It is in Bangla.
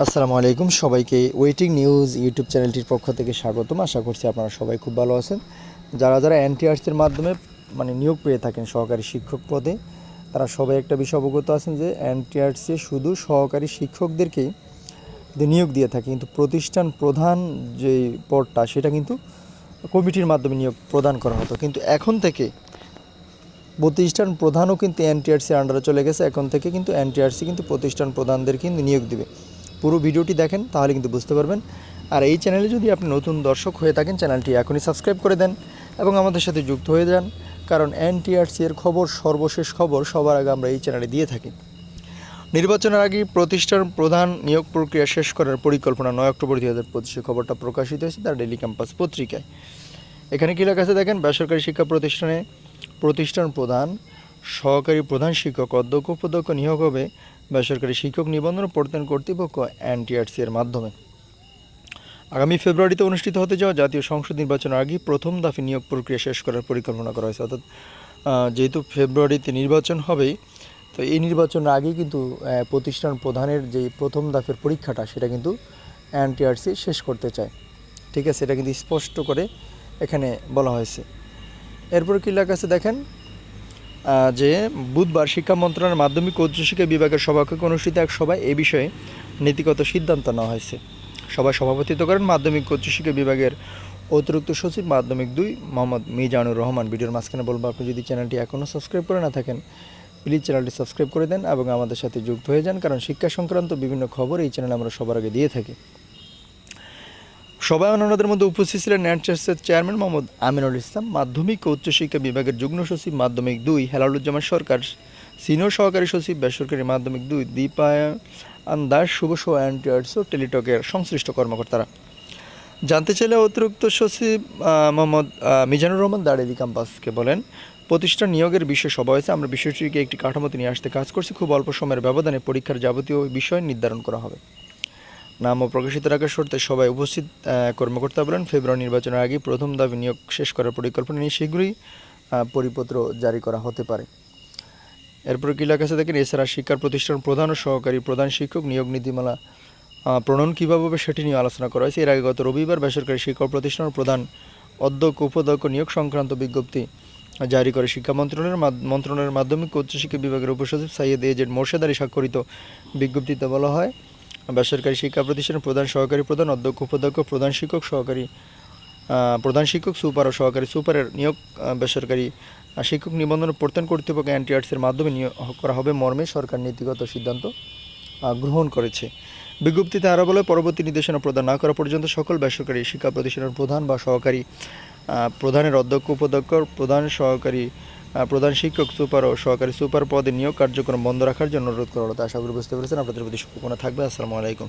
আসসালামু আলাইকুম সবাইকে ওয়েটিং নিউজ ইউটিউব চ্যানেলটির পক্ষ থেকে স্বাগতম। আশা করছি আপনারা সবাই খুব ভালো আছেন। যারা এনটিআরসির মাধ্যমে নিয়োগ পেয়ে থাকেন সহকারী শিক্ষক পদে, তারা সবাই একটা বিষয় অবগত আছেন যে এনটিআরসি শুধু সহকারী শিক্ষকদেরকেই নিয়োগ দিয়ে থাকে, কিন্তু প্রতিষ্ঠান প্রধান যে পদটা সেটা কিন্তু কমিটির মাধ্যমে নিয়োগ প্রদান করা হতো, কিন্তু এখন থেকে প্রতিষ্ঠান প্রধানও কিন্তু এনটিআরসির আন্ডারে চলে গেছে। এখন থেকে কিন্তু এনটিআরসি কিন্তু প্রতিষ্ঠান প্রধানদের কিন্তু নিয়োগ দিবে। পুরো ভিডিওটি দেখেন, তাহলে কিন্তু বুঝতে পারবেন। আর এই চ্যানেলে যদি আপনি নতুন দর্শক হয়ে থাকেন, চ্যানেলটি এখনই সাবস্ক্রাইব করে দেন এবং আমাদের সাথে যুক্ত হয়ে যান, কারণ এনটিআরসি এর খবর, সর্বশেষ খবর সবার আগে আমরা এই চ্যানেলে দিয়ে থাকি। নির্বাচনের আগে প্রতিষ্ঠান প্রধান নিয়োগ প্রক্রিয়া শেষ করার পরিকল্পনা 9 অক্টোবর 2025 খবরটা প্রকাশিত হয়েছে তার ডেইলি ক্যাম্পাস পত্রিকায়। এখানে কী লেখা আছে দেখেন, বেসরকারি শিক্ষা প্রতিষ্ঠানে প্রতিষ্ঠান প্রধান, সহকারী প্রধান শিক্ষক, অধ্যক্ষ, উপাধ্যক্ষ নিয়োগ হবে বেসরকারি শিক্ষক নিবন্ধন ও প্রত্যয়ন কর্তৃপক্ষ এনটিআরসি এর মাধ্যমে। আগামী ফেব্রুয়ারিতে অনুষ্ঠিত হতে যাওয়া জাতীয় সংসদ নির্বাচনের আগে প্রথম দফে নিয়োগ প্রক্রিয়া শেষ করার পরিকল্পনা করা হয়েছে। অর্থাৎ যেহেতু ফেব্রুয়ারিতে নির্বাচন হবেই, তো এই নির্বাচনের আগেই কিন্তু প্রতিষ্ঠান প্রধানের যে প্রথম দফের পরীক্ষাটা সেটা কিন্তু এনটিআরসি শেষ করতে চায়। ঠিক আছে, এটা কিন্তু স্পষ্ট করে এখানে বলা হয়েছে। এরপর কী লেখা আছে দেখেন, যে বুধবার শিক্ষা মন্ত্রণালয়ের মাধ্যমিক ও উচ্চশিক্ষা বিভাগের সভাকক্ষে অনুষ্ঠিত এক সভায় এ বিষয়ে নীতিগত সিদ্ধান্ত নেওয়া হয়েছে। সভায় সভাপতিত্ব করেন মাধ্যমিক ও উচ্চশিক্ষা বিভাগের অতিরিক্ত সচিব মাধ্যমিক 2 মোহাম্মদ মিজানুর রহমান। ভিডিওর মাঝখানে বলবো, আপনি যদি চ্যানেলটি এখনও সাবস্ক্রাইব করে না থাকেন, প্লিজ চ্যানেলটি সাবস্ক্রাইব করে দেন এবং আমাদের সাথে যুক্ত হয়ে যান, কারণ শিক্ষা সংক্রান্ত বিভিন্ন খবর এই চ্যানেলে আমরা সবার আগে দিয়ে থাকি। সবাই অন্যান্যদের মধ্যে উপস্থিত ছিলেন এনটিআরসির চেয়ারম্যান মোহাম্মদ আমিনুল ইসলাম, মাধ্যমিক ও উচ্চশিক্ষা বিভাগের যুগ্ম সচিব মাধ্যমিক 2 হেলালুজ্জামান সরকার, সিনিয়র সহকারী সচিব বেসরকারি মাধ্যমিক 2 দীপায়ন দাস, শুভসহ এনটিআরসি ও টেলিটকের সংশ্লিষ্ট কর্মকর্তারা। জানতে চাইলে অতিরিক্ত সচিব মোহাম্মদ মিজানুর রহমান দাড়েলি ক্যাম্পাসকে বলেন, প্রতিষ্ঠান নিয়োগের বিষয়ে সভা হয়েছে, আমরা বিষয়টিকে একটি কাঠামোতে নিয়ে আসতে কাজ করছি। খুব অল্প সময়ের ব্যবধানে পরীক্ষার যাবতীয় বিষয় নির্ধারণ করা হবে। নাম ও প্রকাশিত রাখার শর্তে সবাই উপস্থিত কর্মকর্তা বলেন, ফেব্রুয়ারি নির্বাচনের আগে প্রথম দাবি নিয়োগ শেষ করার পরিকল্পনা নিয়ে শীঘ্রই পরিপত্র জারি করা হতে পারে। এরপর কী লেখা আছে দেখেন, এছাড়া শিক্ষা প্রতিষ্ঠান প্রধান ও সহকারী প্রধান শিক্ষক নিয়োগ নীতিমালা প্রণয়ন কীভাবে হবে সেটি নিয়ে আলোচনা করা হয়েছে। এর আগে গত রবিবার বেসরকারি শিক্ষা প্রতিষ্ঠানের প্রধান, অধ্যক্ষ, উপাধ্যক্ষ নিয়োগ সংক্রান্ত বিজ্ঞপ্তি জারি করে শিক্ষা মন্ত্রণালয়ের মাধ্যমিক ও উচ্চশিক্ষা বিভাগের উপসচিব সাইয়েদ এজেড মোর্শেদ আলী স্বাক্ষরিত বিজ্ঞপ্তিতে বলা হয়, বেসরকারি শিক্ষা প্রতিষ্ঠানের প্রধান, সহকারী প্রধান, অধ্যক্ষ, উপাধ্যক্ষ, প্রধান শিক্ষক, সহকারী প্রধান শিক্ষক, সুপার ও সহকারী সুপারের নিয়োগ বেসরকারি শিক্ষক নিবন্ধন প্রত্যয়ন কর্তৃপক্ষ এনটিআরসির মাধ্যমে নিয়োগ করা হবে মর্মে সরকার নীতিগত সিদ্ধান্ত গ্রহণ করেছে। বিজ্ঞপ্তিতে আরও বলে, পরবর্তী নির্দেশনা প্রদান না করা পর্যন্ত সকল বেসরকারি শিক্ষা প্রতিষ্ঠানের প্রধান বা সহকারী প্রধানের, অধ্যক্ষ, উপাধ্যক্ষ, প্রধান, সহকারী প্রধান শিক্ষক, সুপার ও সহকারী সুপার পদে নিয়োগ কার্যক্রম বন্ধ রাখার জন্য অনুরোধ করা হলো। আশা করি বুঝতে পেরেছেন। আপনাদের প্রতি শুভকামনা থাকবে। আসসালামু আলাইকুম।